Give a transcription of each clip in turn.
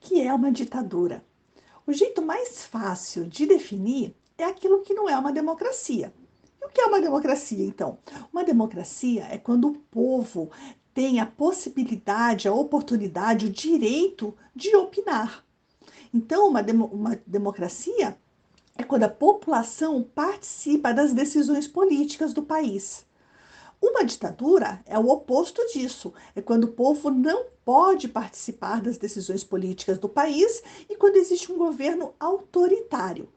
que é uma ditadura? O jeito mais fácil de definir é aquilo que não é uma democracia. E o que é uma democracia, então? Uma democracia é quando o povo tem a possibilidade, a oportunidade, o direito de opinar. Então, uma democracia é quando a população participa das decisões políticas do país. Uma ditadura é o oposto disso, é quando o povo não pode participar das decisões políticas do país e quando existe um governo autoritário.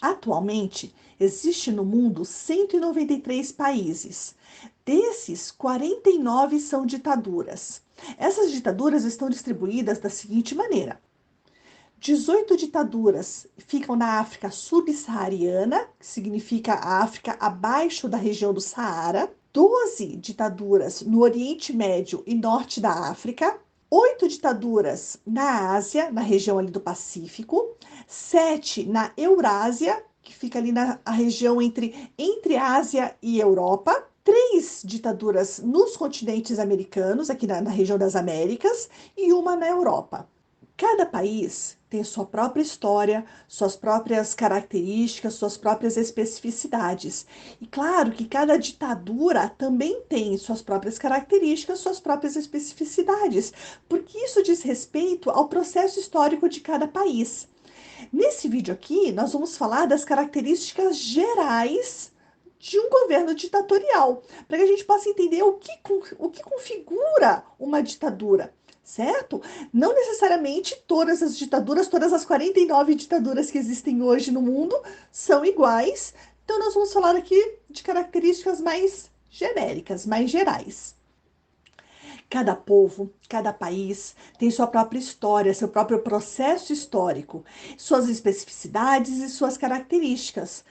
Atualmente, existe no mundo 193 países. Desses, 49 são ditaduras. Essas ditaduras estão distribuídas da seguinte maneira: 18 ditaduras ficam na África subsaariana, que significa a África abaixo da região do Saara. 12 ditaduras no Oriente Médio e Norte da África. 8 ditaduras na Ásia, na região ali do Pacífico. 7 na Eurásia, que fica ali na região entre Ásia e Europa. 3 ditaduras nos continentes americanos, aqui na região das Américas, e uma na Europa. Cada país tem sua própria história, suas próprias características, suas próprias especificidades. E claro que cada ditadura também tem suas próprias características, suas próprias especificidades, porque isso diz respeito ao processo histórico de cada país. Nesse vídeo aqui, nós vamos falar das características gerais de um governo ditatorial, para que a gente possa entender o que configura uma ditadura, certo? Não necessariamente todas as ditaduras, todas as 49 ditaduras que existem hoje no mundo são iguais, então nós vamos falar aqui de características mais genéricas, mais gerais. Cada povo, cada país tem sua própria história, seu próprio processo histórico, suas especificidades e suas características.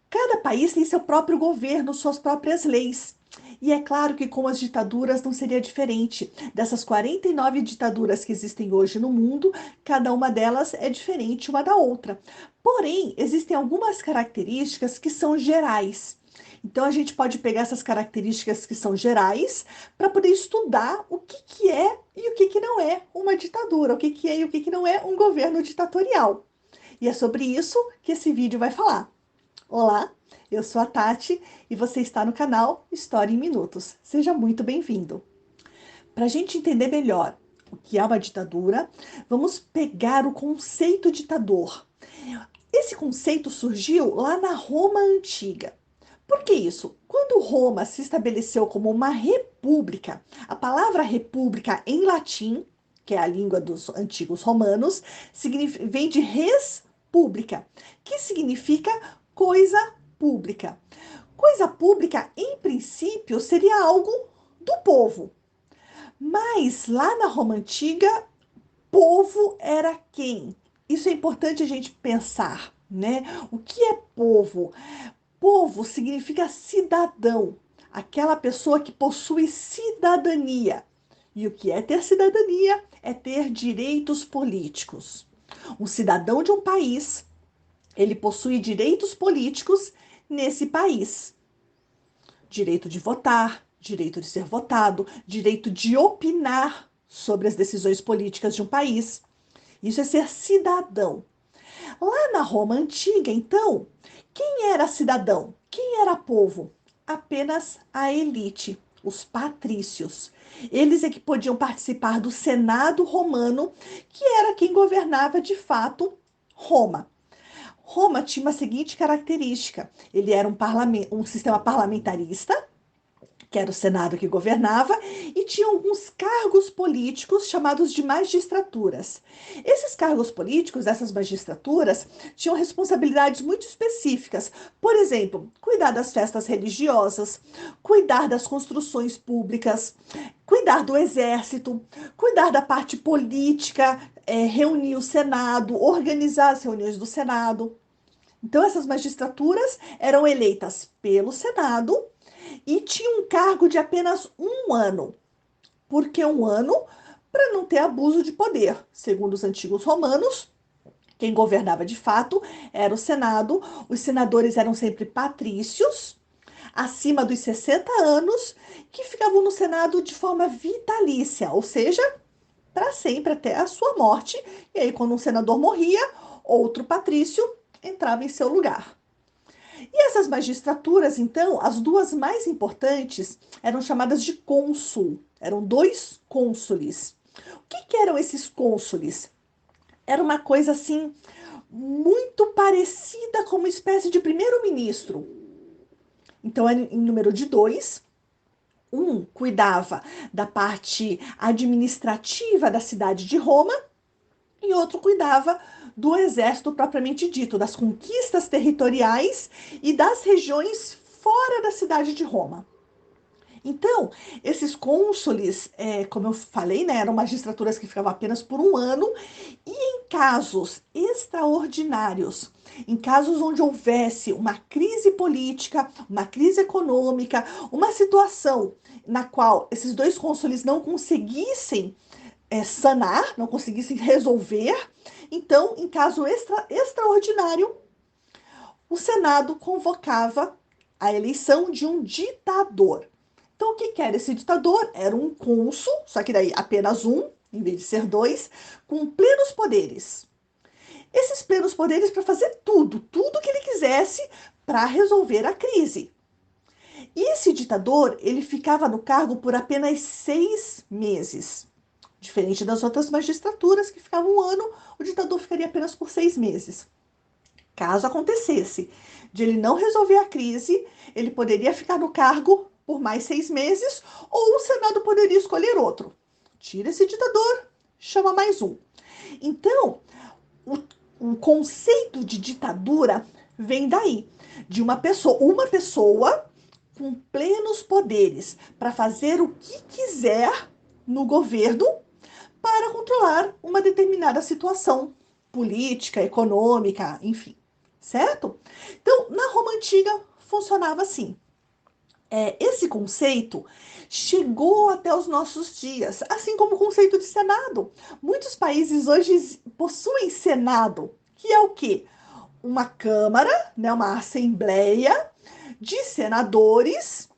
Cada país tem seu próprio governo, suas próprias leis. E é claro que com as ditaduras não seria diferente. Dessas 49 ditaduras que existem hoje no mundo, cada uma delas é diferente uma da outra. Porém, existem algumas características que são gerais. Então, a gente pode pegar essas características que são gerais para poder estudar o que é e o que não é uma ditadura, o que é e o que não é um governo ditatorial. E é sobre isso que esse vídeo vai falar. Olá, eu sou a Tati e você está no canal História em Minutos. Seja muito bem-vindo. Para a gente entender melhor o que é uma ditadura, vamos pegar o conceito ditador. Esse conceito surgiu lá na Roma Antiga. Por que isso? Quando Roma se estabeleceu como uma república, a palavra república em latim, que é a língua dos antigos romanos, vem de res pública, que significa coisa pública. Coisa pública, em princípio, seria algo do povo. Mas lá na Roma Antiga, povo era quem? Isso é importante a gente pensar, né? O que é povo? Povo significa cidadão, aquela pessoa que possui cidadania. E o que é ter cidadania? É ter direitos políticos. Um cidadão de um país, ele possui direitos políticos nesse país. Direito de votar, direito de ser votado, direito de opinar sobre as decisões políticas de um país. Isso é ser cidadão. Lá na Roma Antiga, então, quem era cidadão? Quem era povo? Apenas a elite, os patrícios. Eles é que podiam participar do Senado romano, que era quem governava de fato Roma. Roma tinha uma seguinte característica: ele era um sistema parlamentarista, que era o Senado que governava, e tinha alguns cargos políticos chamados de magistraturas. Esses cargos políticos, essas magistraturas, tinham responsabilidades muito específicas. Por exemplo, cuidar das festas religiosas, cuidar das construções públicas, cuidar do exército, cuidar da parte política, reunir o Senado, organizar as reuniões do Senado. Então, essas magistraturas eram eleitas pelo Senado e tinha um cargo de apenas um ano. Por que um ano? Para não ter abuso de poder. Segundo os antigos romanos, quem governava de fato era o Senado. Os senadores eram sempre patrícios, acima dos 60 anos, que ficavam no Senado de forma vitalícia, ou seja, para sempre até a sua morte. E aí, quando um senador morria, outro patrício entrava em seu lugar. E essas magistraturas, então, as duas mais importantes eram chamadas de cônsul. Eram dois cônsules. O que eram esses cônsules? Era uma coisa assim muito parecida com uma espécie de primeiro-ministro. Então, era em número de dois. Um cuidava da parte administrativa da cidade de Roma e outro cuidava do exército propriamente dito, das conquistas territoriais e das regiões fora da cidade de Roma. Então, esses cônsules, como eu falei, né, eram magistraturas que ficavam apenas por um ano, e em casos extraordinários, em casos onde houvesse uma crise política, uma crise econômica, uma situação na qual esses dois cônsules não conseguissem sanar, não conseguissem resolver, então, em caso extraordinário, o Senado convocava a eleição de um ditador. Então, o que era esse ditador? Era um cônsul, só que daí apenas um, em vez de ser dois, com plenos poderes. Esses plenos poderes para fazer tudo que ele quisesse para resolver a crise. E esse ditador, ele ficava no cargo por apenas 6 meses. Diferente das outras magistraturas, que ficavam um ano, o ditador ficaria apenas por 6 meses. Caso acontecesse de ele não resolver a crise, ele poderia ficar no cargo por mais 6 meses, ou o Senado poderia escolher outro. Tira esse ditador, chama mais um. Então, o conceito de ditadura vem daí, de uma pessoa com plenos poderes para fazer o que quiser no governo para controlar uma determinada situação política, econômica, enfim, certo? Então, na Roma Antiga funcionava assim. Esse conceito chegou até os nossos dias, assim como o conceito de Senado. Muitos países hoje possuem Senado, que é o quê? Uma Câmara, né, uma Assembleia de senadores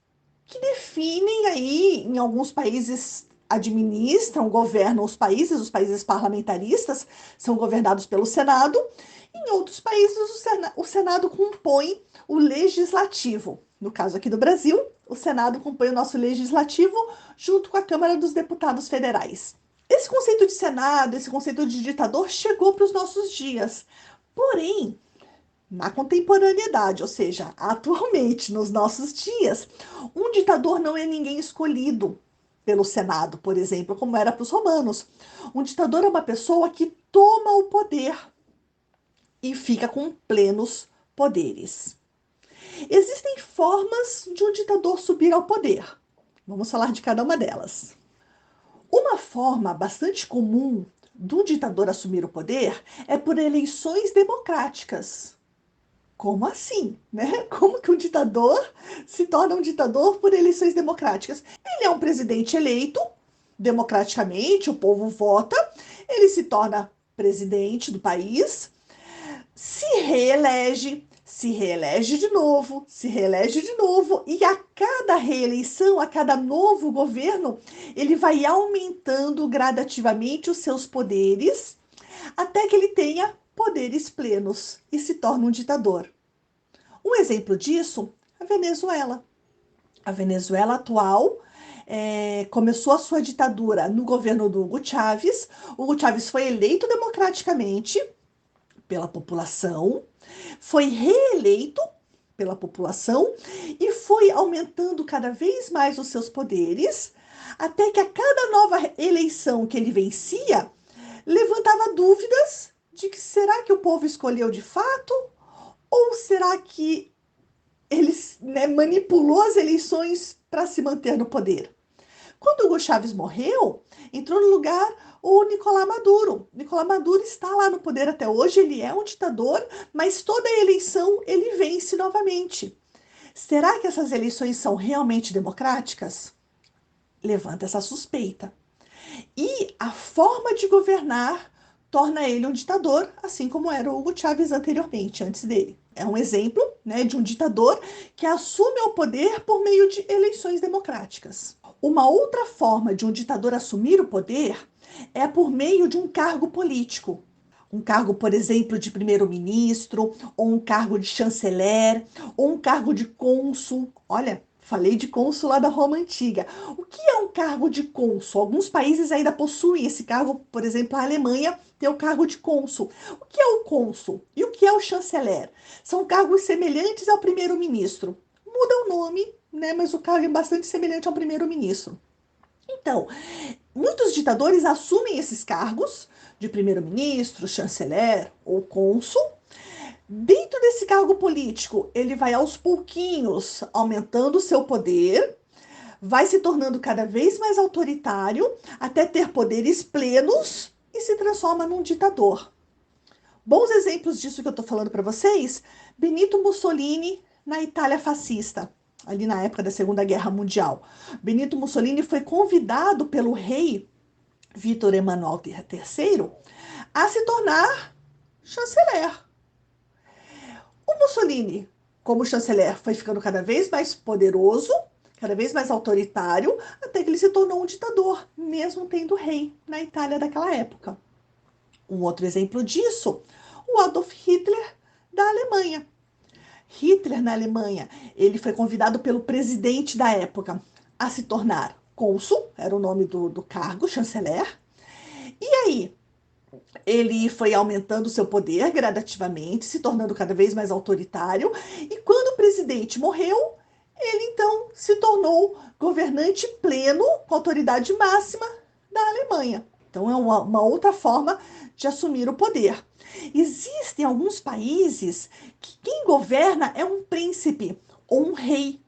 que definem aí, em alguns países administram, governam os países parlamentaristas são governados pelo Senado, em outros países o Senado compõe o legislativo. No caso aqui do Brasil, o Senado compõe o nosso legislativo junto com a Câmara dos Deputados Federais. Esse conceito de Senado, esse conceito de ditador chegou para os nossos dias. Porém, na contemporaneidade, ou seja, atualmente, nos nossos dias, um ditador não é ninguém escolhido pelo Senado, por exemplo, como era para os romanos. Um ditador é uma pessoa que toma o poder e fica com plenos poderes. Existem formas de um ditador subir ao poder. Vamos falar de cada uma delas. Uma forma bastante comum do ditador assumir o poder é por eleições democráticas. Como assim, né? Como que um ditador se torna um ditador por eleições democráticas? Ele é um presidente eleito democraticamente, o povo vota, ele se torna presidente do país, se reelege de novo, se reelege de novo, e a cada reeleição, a cada novo governo, ele vai aumentando gradativamente os seus poderes, até que ele tenha poderes plenos e se torna um ditador. Um exemplo disso, a Venezuela. A Venezuela atual começou a sua ditadura no governo do Hugo Chávez. O Hugo Chávez foi eleito democraticamente pela população, foi reeleito pela população e foi aumentando cada vez mais os seus poderes, até que a cada nova eleição que ele vencia, levantava dúvidas de que será que o povo escolheu de fato ou será que ele, né, manipulou as eleições para se manter no poder? Quando Hugo Chávez morreu, entrou no lugar o Nicolás Maduro. Nicolás Maduro está lá no poder até hoje, ele é um ditador, mas toda eleição ele vence novamente. Será que essas eleições são realmente democráticas? Levanta essa suspeita. E a forma de governar torna ele um ditador, assim como era o Hugo Chávez anteriormente, antes dele. É um exemplo, né, de um ditador que assume o poder por meio de eleições democráticas. Uma outra forma de um ditador assumir o poder é por meio de um cargo político. Um cargo, por exemplo, de primeiro-ministro, ou um cargo de chanceler, ou um cargo de cônsul. Olha, falei de cônsul lá da Roma Antiga. O que é um cargo de cônsul? Alguns países ainda possuem esse cargo, por exemplo, a Alemanha tem o cargo de cônsul. O que é o cônsul? E o que é o chanceler? São cargos semelhantes ao primeiro-ministro. Muda o nome, né? Mas o cargo é bastante semelhante ao primeiro-ministro. Então, muitos ditadores assumem esses cargos de primeiro-ministro, chanceler ou cônsul. Dentro desse cargo político, ele vai aos pouquinhos aumentando o seu poder, vai se tornando cada vez mais autoritário, até ter poderes plenos e se transforma num ditador. Bons exemplos disso que eu estou falando para vocês: Benito Mussolini na Itália fascista, ali na época da Segunda Guerra Mundial. Benito Mussolini foi convidado pelo rei Vítor Emanuel III a se tornar chanceler. O Mussolini, como chanceler, foi ficando cada vez mais poderoso, cada vez mais autoritário, até que ele se tornou um ditador, mesmo tendo rei na Itália daquela época. Um outro exemplo disso, o Adolf Hitler da Alemanha. Hitler na Alemanha, ele foi convidado pelo presidente da época a se tornar cônsul, era o nome do cargo, chanceler. E aí, ele foi aumentando seu poder gradativamente, se tornando cada vez mais autoritário, e quando o presidente morreu, ele então se tornou governante pleno, com autoridade máxima da Alemanha. Então é uma outra forma de assumir o poder. Existem alguns países que quem governa é um príncipe ou um rei.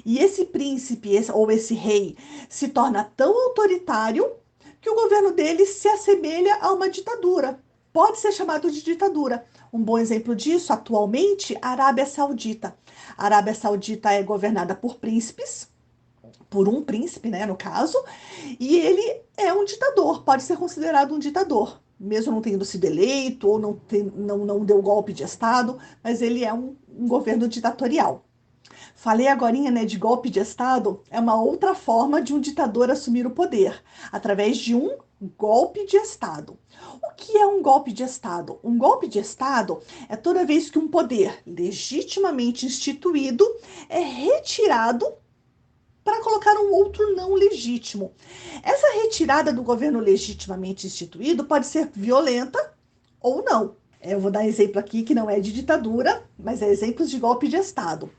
E esse príncipe ou esse rei se torna tão autoritário que o governo dele se assemelha a uma ditadura. Pode ser chamado de ditadura. Um bom exemplo disso, atualmente, a Arábia Saudita. A Arábia Saudita é governada por príncipes, por um príncipe, né, no caso, e ele é um ditador, pode ser considerado um ditador, mesmo não tendo sido eleito ou não deu golpe de Estado, mas ele é um governo ditatorial. Falei agorinha, né, de golpe de Estado, é uma outra forma de um ditador assumir o poder, através de um golpe de Estado. O que é um golpe de Estado? Um golpe de Estado é toda vez que um poder legitimamente instituído é retirado para colocar um outro não legítimo. Essa retirada do governo legitimamente instituído pode ser violenta ou não. Eu vou dar exemplo aqui que não é de ditadura, mas é exemplos de golpe de Estado.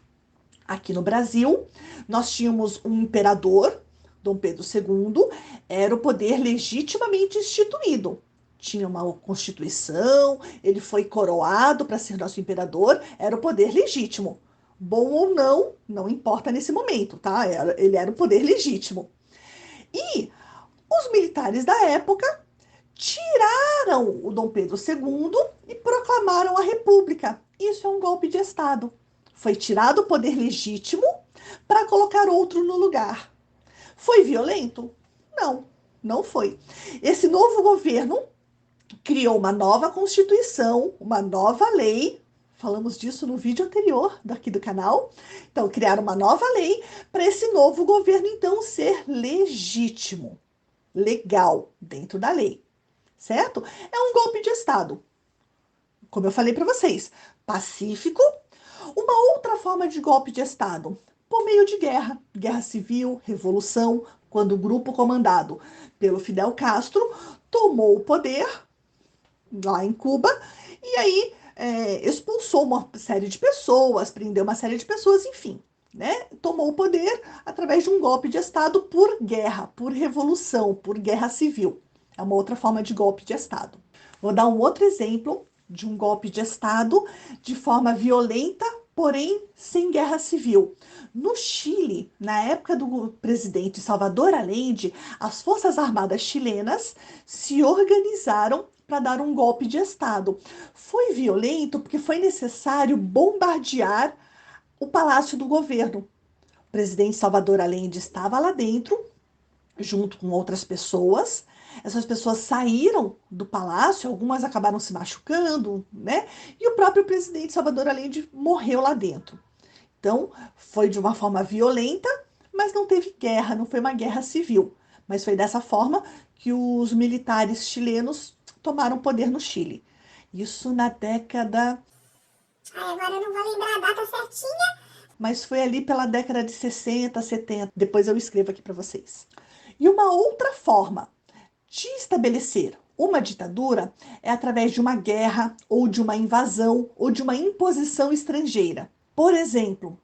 Aqui no Brasil, nós tínhamos um imperador, Dom Pedro II, era o poder legitimamente instituído. Tinha uma constituição, ele foi coroado para ser nosso imperador, era o poder legítimo. Bom ou não, não importa nesse momento, tá? Ele era o poder legítimo. E os militares da época tiraram o Dom Pedro II e proclamaram a República. Isso é um golpe de Estado. Foi tirado o poder legítimo para colocar outro no lugar. Foi violento? Não, não foi. Esse novo governo criou uma nova Constituição, uma nova lei. Falamos disso no vídeo anterior daqui do canal. Então, criaram uma nova lei para esse novo governo, então, ser legítimo, legal, dentro da lei. Certo? É um golpe de Estado. Como eu falei para vocês, pacífico. Uma outra forma de golpe de Estado, por meio de guerra, guerra civil, revolução, quando o grupo comandado pelo Fidel Castro tomou o poder lá em Cuba e aí expulsou uma série de pessoas, prendeu uma série de pessoas, enfim, né? Tomou o poder através de um golpe de Estado por guerra, por revolução, por guerra civil. É uma outra forma de golpe de Estado. Vou dar um outro exemplo de um golpe de Estado de forma violenta, porém sem guerra civil. No Chile, na época do presidente Salvador Allende, as Forças Armadas chilenas se organizaram para dar um golpe de Estado. Foi violento porque foi necessário bombardear o palácio do governo. O presidente Salvador Allende estava lá dentro, junto com outras pessoas. Essas pessoas saíram do palácio, algumas acabaram se machucando, né? E o próprio presidente Salvador Allende morreu lá dentro. Então, foi de uma forma violenta, mas não teve guerra, não foi uma guerra civil. Mas foi dessa forma que os militares chilenos tomaram poder no Chile. Isso na década. Ai, agora eu não vou lembrar a data certinha. Mas foi ali pela década de 60, 70. Depois eu escrevo aqui para vocês. E uma outra forma de estabelecer uma ditadura é através de uma guerra, ou de uma invasão, ou de uma imposição estrangeira. Por exemplo,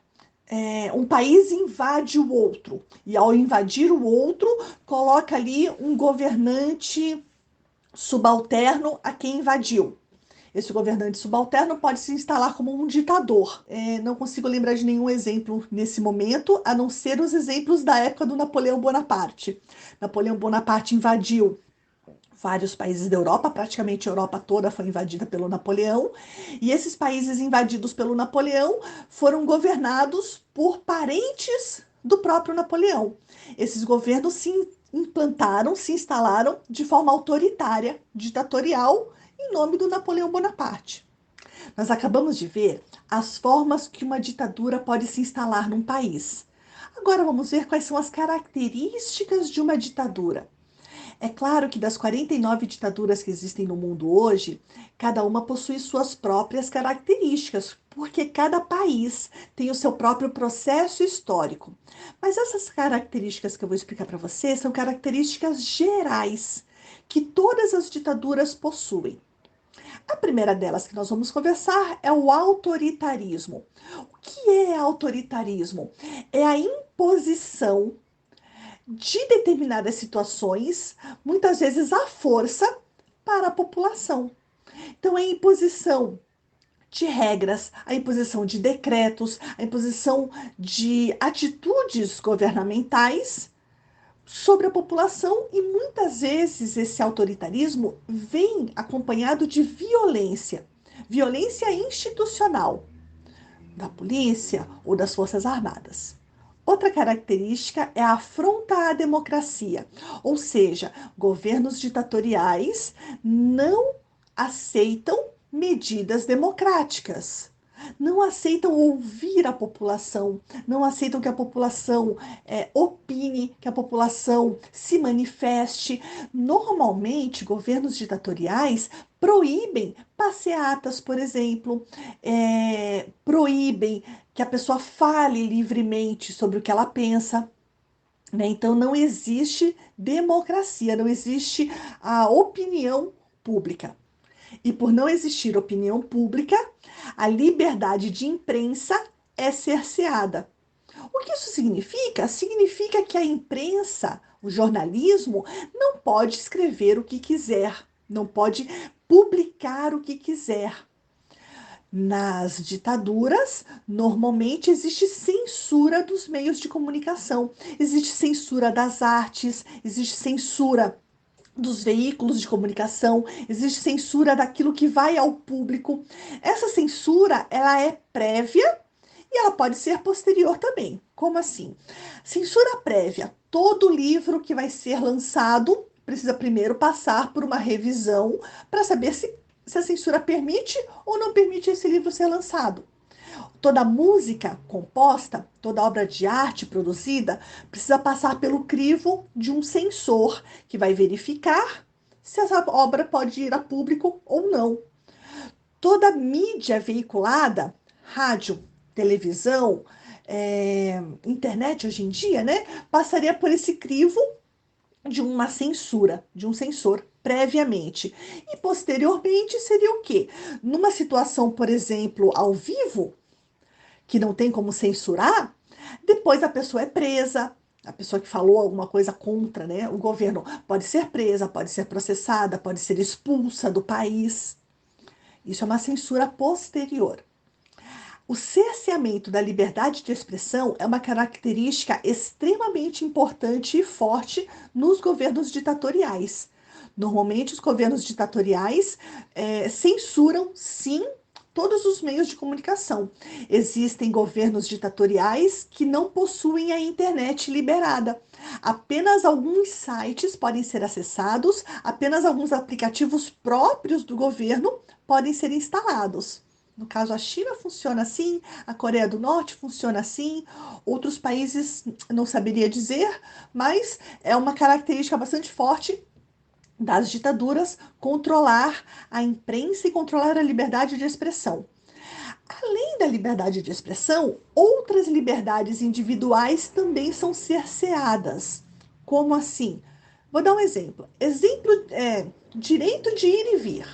um país invade o outro, e ao invadir o outro, coloca ali um governante subalterno a quem invadiu. Esse governante subalterno pode se instalar como um ditador. Não consigo lembrar de nenhum exemplo nesse momento, a não ser os exemplos da época do Napoleão Bonaparte. Napoleão Bonaparte invadiu vários países da Europa, praticamente a Europa toda foi invadida pelo Napoleão, e esses países invadidos pelo Napoleão foram governados por parentes do próprio Napoleão. Esses governos se implantaram, se instalaram de forma autoritária, ditatorial, em nome do Napoleão Bonaparte. Nós acabamos de ver as formas que uma ditadura pode se instalar num país. Agora vamos ver quais são as características de uma ditadura. É claro que das 49 ditaduras que existem no mundo hoje, cada uma possui suas próprias características, porque cada país tem o seu próprio processo histórico. Mas essas características que eu vou explicar para você são características gerais que todas as ditaduras possuem. A primeira delas que nós vamos conversar é o autoritarismo. O que é autoritarismo? É a imposição de determinadas situações, muitas vezes à força, para a população. Então, é a imposição de regras, a imposição de decretos, a imposição de atitudes governamentais sobre a população, e muitas vezes esse autoritarismo vem acompanhado de violência, violência institucional da polícia ou das Forças Armadas. Outra característica é a afronta à democracia, ou seja, governos ditatoriais não aceitam medidas democráticas, não aceitam ouvir a população, não aceitam que a população opine, que a população se manifeste. Normalmente, governos ditatoriais proíbem passeatas, por exemplo, proíbem que a pessoa fale livremente sobre o que ela pensa. Né? Então, não existe democracia, não existe a opinião pública. E por não existir opinião pública, a liberdade de imprensa é cerceada. O que isso significa? Significa que a imprensa, o jornalismo, não pode escrever o que quiser, não pode publicar o que quiser. Nas ditaduras, normalmente existe censura dos meios de comunicação, existe censura das artes, existe censura dos veículos de comunicação, existe censura daquilo que vai ao público. Essa censura, ela é prévia e ela pode ser posterior também. Como assim? Censura prévia. Todo livro que vai ser lançado precisa primeiro passar por uma revisão para saber se a censura permite ou não permite esse livro ser lançado. Toda música composta, toda obra de arte produzida, precisa passar pelo crivo de um censor, que vai verificar se essa obra pode ir a público ou não. Toda mídia veiculada, rádio, televisão, internet hoje em dia, né, passaria por esse crivo de uma censura, de um censor previamente. E posteriormente seria o quê? Numa situação, por exemplo, ao vivo, que não tem como censurar, depois a pessoa é presa, a pessoa que falou alguma coisa contra, né, o governo pode ser presa, pode ser processada, pode ser expulsa do país. Isso é uma censura posterior. O cerceamento da liberdade de expressão é uma característica extremamente importante e forte nos governos ditatoriais. Normalmente, os governos ditatoriais censuram, sim, todos os meios de comunicação. Existem governos ditatoriais que não possuem a internet liberada. Apenas alguns sites podem ser acessados, apenas alguns aplicativos próprios do governo podem ser instalados. No caso, a China funciona assim, a Coreia do Norte funciona assim, outros países não saberia dizer, mas é uma característica bastante forte das ditaduras controlar a imprensa e controlar a liberdade de expressão. Além da liberdade de expressão, outras liberdades individuais também são cerceadas. Como assim? Vou dar um exemplo. Direito de ir e vir.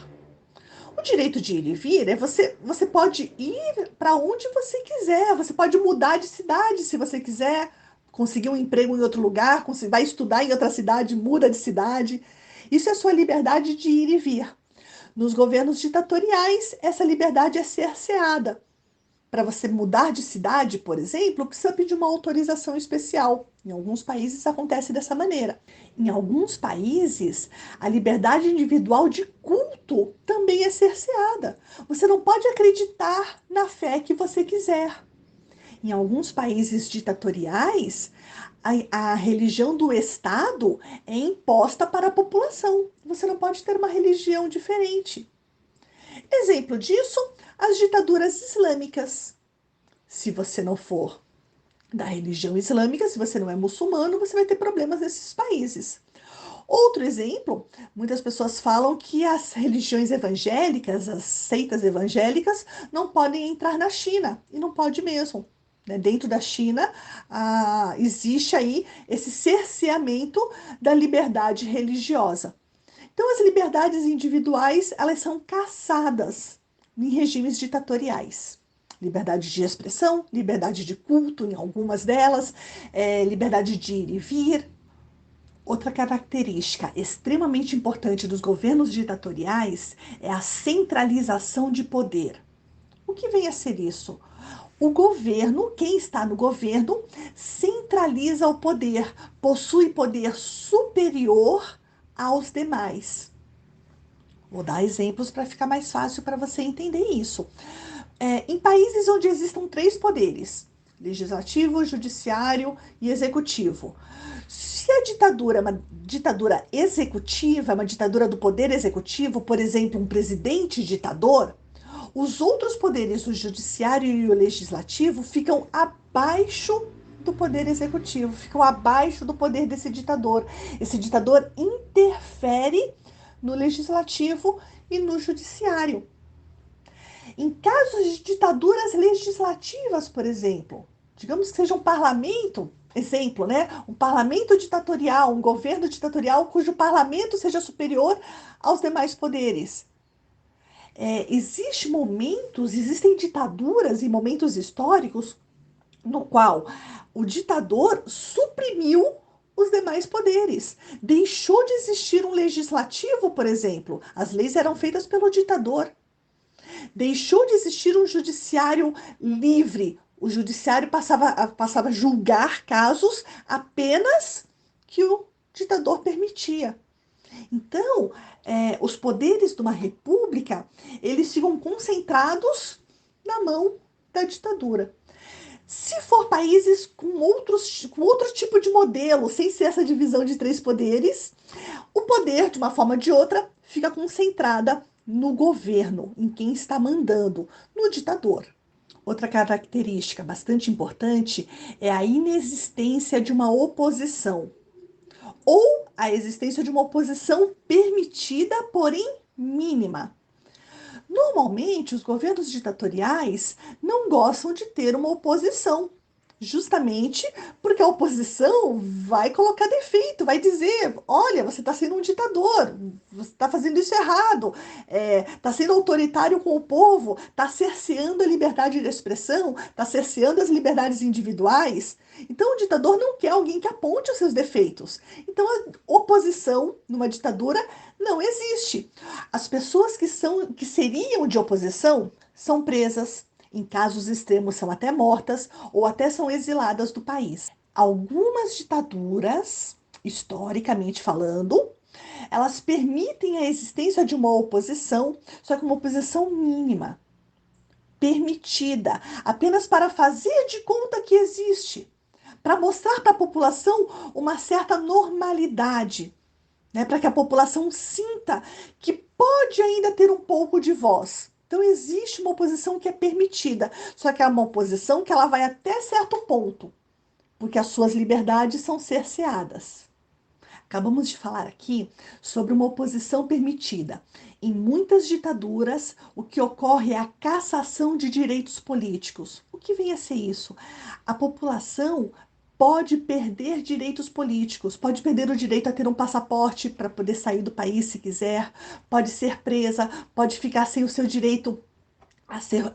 O direito de ir e vir é você pode ir para onde você quiser, você pode mudar de cidade se você quiser, conseguir um emprego em outro lugar, vai estudar em outra cidade, muda de cidade. Isso é a sua liberdade de ir e vir. Nos governos ditatoriais, essa liberdade é cerceada. Para você mudar de cidade, por exemplo, precisa pedir uma autorização especial. Em alguns países acontece dessa maneira. Em alguns países, a liberdade individual de culto também é cerceada. Você não pode acreditar na fé que você quiser. Em alguns países ditatoriais, a religião do Estado é imposta para a população. Você não pode ter uma religião diferente. Exemplo disso, as ditaduras islâmicas. Se você não for da religião islâmica, se você não é muçulmano, você vai ter problemas nesses países. Outro exemplo, muitas pessoas falam que as religiões evangélicas, as seitas evangélicas, não podem entrar na China, e não pode mesmo. Né? Dentro da China, existe aí esse cerceamento da liberdade religiosa. Então, as liberdades individuais, elas são caçadas em regimes ditatoriais. Liberdade de expressão, liberdade de culto em algumas delas, liberdade de ir e vir. Outra característica extremamente importante dos governos ditatoriais é a centralização de poder. O que vem a ser isso? O governo, quem está no governo, centraliza o poder, possui poder superior aos demais. Vou dar exemplos para ficar mais fácil para você entender isso. Em países onde existam três poderes, legislativo, judiciário e executivo, se a ditadura é uma ditadura executiva, uma ditadura do poder executivo, por exemplo, um presidente ditador, os outros poderes, o judiciário e o legislativo, ficam abaixo do poder executivo, ficam abaixo do poder desse ditador. Esse ditador interfere no legislativo e no judiciário. Em casos de ditaduras legislativas, por exemplo, digamos que seja um parlamento, exemplo, né? Um parlamento ditatorial, um governo ditatorial cujo parlamento seja superior aos demais poderes. Existem ditaduras e momentos históricos no qual o ditador suprimiu os demais poderes. Deixou de existir um legislativo, por exemplo. As leis eram feitas pelo ditador. Deixou de existir um judiciário livre. O judiciário passava a julgar casos apenas que o ditador permitia. Então, os poderes de uma república, eles ficam concentrados na mão da ditadura. Se for países com outro tipo de modelo, sem ser essa divisão de três poderes, o poder, de uma forma ou de outra, fica concentrada no governo, em quem está mandando, no ditador. Outra característica bastante importante é a inexistência de uma oposição, ou a existência de uma oposição permitida, porém mínima. Normalmente, os governos ditatoriais não gostam de ter uma oposição, justamente porque a oposição vai colocar defeito, vai dizer: olha, você está sendo um ditador, você está fazendo isso errado, está sendo autoritário com o povo, está cerceando a liberdade de expressão, está cerceando as liberdades individuais. Então, o ditador não quer alguém que aponte os seus defeitos. Então, a oposição numa ditadura não existe. As pessoas que seriam de oposição são presas, em casos extremos são até mortas ou até são exiladas do país. Algumas ditaduras, historicamente falando, elas permitem a existência de uma oposição, só que uma oposição mínima, permitida, apenas para fazer de conta que existe, para mostrar para a população uma certa normalidade, né, para que a população sinta que pode ainda ter um pouco de voz. Então existe uma oposição que é permitida, só que é uma oposição que ela vai até certo ponto, porque as suas liberdades são cerceadas. Acabamos de falar aqui sobre uma oposição permitida. Em muitas ditaduras, o que ocorre é a cassação de direitos políticos. O que vem a ser isso? A população pode perder direitos políticos, pode perder o direito a ter um passaporte para poder sair do país se quiser, pode ser presa, pode ficar sem o seu direito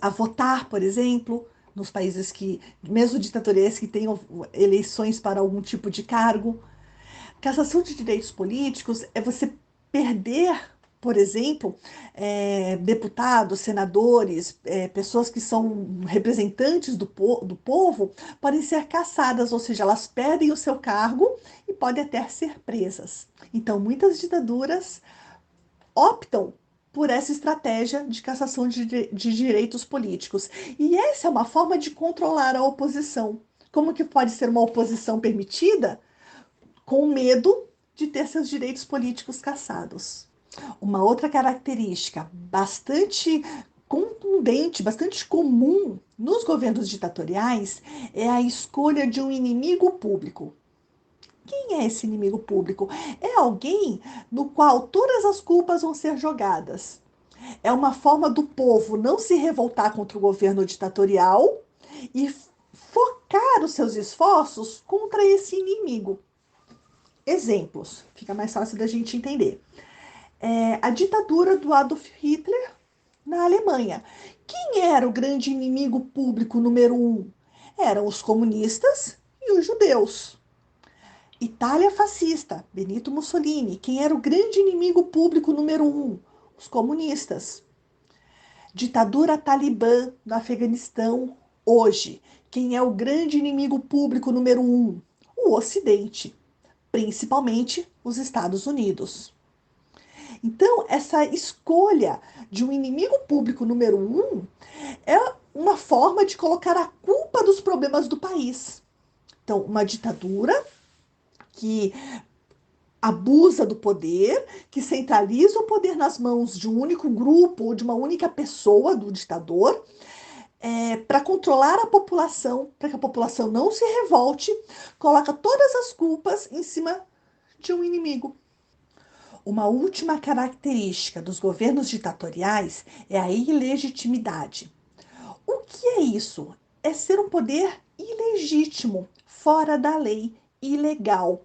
a votar, por exemplo, nos países que, mesmo ditatoriais, que tenham eleições para algum tipo de cargo. Cassação de direitos políticos é você perder, por exemplo, deputados, senadores, pessoas que são representantes do povo, podem ser cassadas, ou seja, elas perdem o seu cargo e podem até ser presas. Então, muitas ditaduras optam por essa estratégia de cassação de direitos políticos. E essa é uma forma de controlar a oposição. Como que pode ser uma oposição permitida? Com medo de ter seus direitos políticos cassados. Uma outra característica bastante contundente, bastante comum nos governos ditatoriais é a escolha de um inimigo público. Quem é esse inimigo público? É alguém no qual todas as culpas vão ser jogadas. É uma forma do povo não se revoltar contra o governo ditatorial e focar os seus esforços contra esse inimigo. Exemplos, fica mais fácil da gente entender. A ditadura do Adolf Hitler na Alemanha. Quem era o grande inimigo público número um? Eram os comunistas e os judeus. Itália fascista, Benito Mussolini. Quem era o grande inimigo público número um? Os comunistas. Ditadura talibã no Afeganistão, hoje. Quem é o grande inimigo público número um? O Ocidente, principalmente os Estados Unidos. Então, essa escolha de um inimigo público número um é uma forma de colocar a culpa dos problemas do país. Então, uma ditadura que abusa do poder, que centraliza o poder nas mãos de um único grupo ou de uma única pessoa, do ditador, para controlar a população, para que a população não se revolte, coloca todas as culpas em cima de um inimigo. Uma última característica dos governos ditatoriais é a ilegitimidade. O que é isso? É ser um poder ilegítimo, fora da lei, ilegal.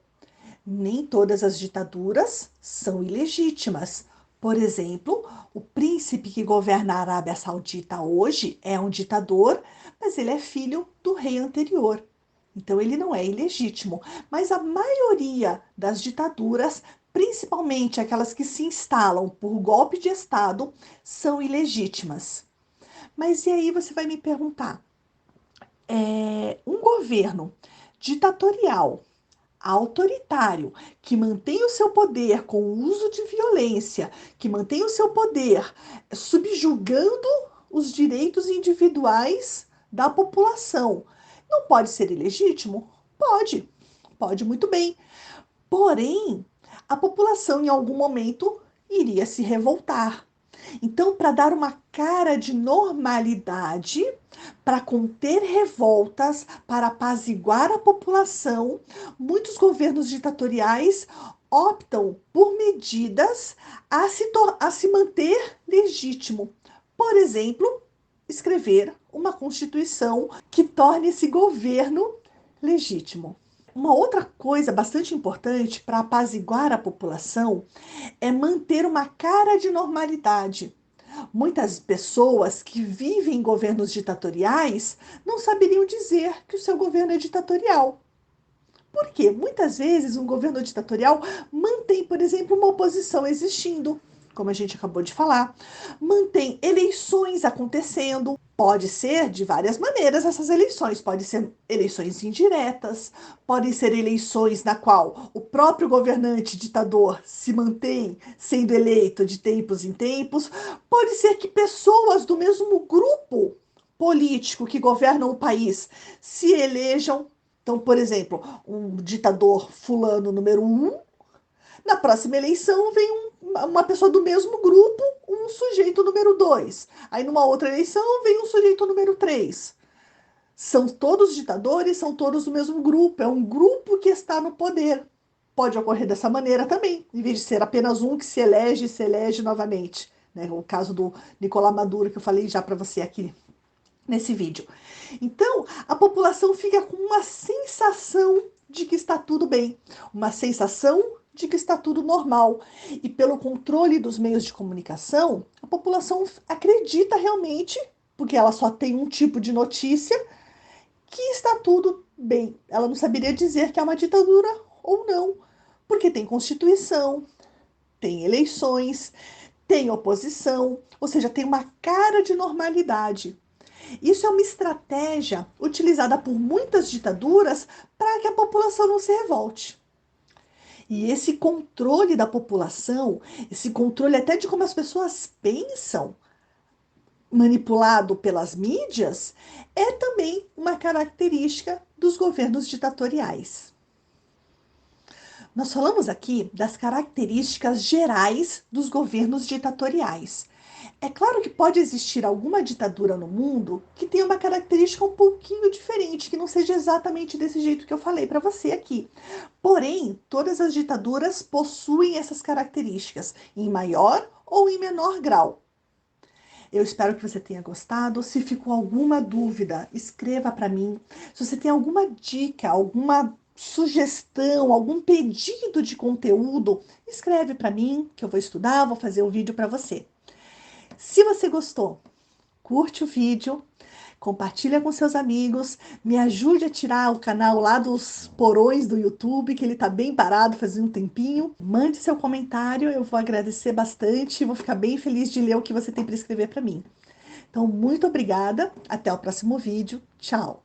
Nem todas as ditaduras são ilegítimas. Por exemplo, o príncipe que governa a Arábia Saudita hoje é um ditador, mas ele é filho do rei anterior. Então, ele não é ilegítimo. Mas a maioria das ditaduras, principalmente aquelas que se instalam por golpe de Estado, são ilegítimas. Mas e aí você vai me perguntar, um governo ditatorial, autoritário, que mantém o seu poder com o uso de violência, que mantém o seu poder subjugando os direitos individuais da população, não pode ser ilegítimo? Pode, pode muito bem. Porém, a população em algum momento iria se revoltar. Então, para dar uma cara de normalidade, para conter revoltas, para apaziguar a população, muitos governos ditatoriais optam por medidas a se manter legítimo. Por exemplo, escrever uma constituição que torne esse governo legítimo. Uma outra coisa bastante importante para apaziguar a população é manter uma cara de normalidade. Muitas pessoas que vivem em governos ditatoriais não saberiam dizer que o seu governo é ditatorial. Por quê? Muitas vezes um governo ditatorial mantém, por exemplo, uma oposição existindo, como a gente acabou de falar, mantém eleições acontecendo. Pode ser de várias maneiras essas eleições. Pode ser eleições indiretas, podem ser eleições na qual o próprio governante ditador se mantém sendo eleito de tempos em tempos. Pode ser que pessoas do mesmo grupo político que governam o país se elejam. Então, por exemplo, um ditador fulano número um, na próxima eleição vem uma pessoa do mesmo grupo, um um sujeito número 2. Aí numa outra eleição vem um sujeito número 3. São todos ditadores, são todos do mesmo grupo. É um grupo que está no poder. Pode ocorrer dessa maneira também, em vez de ser apenas um que se elege novamente. Né? O caso do Nicolás Maduro, que eu falei já para você aqui nesse vídeo. Então, a população fica com uma sensação de que está tudo bem, uma sensação de que está tudo normal. E pelo controle dos meios de comunicação, a população acredita realmente, porque ela só tem um tipo de notícia, que está tudo bem. Ela não saberia dizer que é uma ditadura ou não, porque tem Constituição, tem eleições, tem oposição, ou seja, tem uma cara de normalidade. Isso é uma estratégia utilizada por muitas ditaduras para que a população não se revolte. E esse controle da população, esse controle até de como as pessoas pensam, manipulado pelas mídias, é também uma característica dos governos ditatoriais. Nós falamos aqui das características gerais dos governos ditatoriais. É claro que pode existir alguma ditadura no mundo que tenha uma característica um pouquinho diferente, que não seja exatamente desse jeito que eu falei para você aqui. Porém, todas as ditaduras possuem essas características, em maior ou em menor grau. Eu espero que você tenha gostado. Se ficou alguma dúvida, escreva para mim. Se você tem alguma dica, alguma sugestão, algum pedido de conteúdo, escreve para mim, que eu vou estudar, vou fazer um vídeo para você. Se você gostou, curte o vídeo, compartilha com seus amigos, me ajude a tirar o canal lá dos porões do YouTube, que ele tá bem parado fazia um tempinho. Mande seu comentário, eu vou agradecer bastante, vou ficar bem feliz de ler o que você tem para escrever para mim. Então, muito obrigada, até o próximo vídeo, tchau!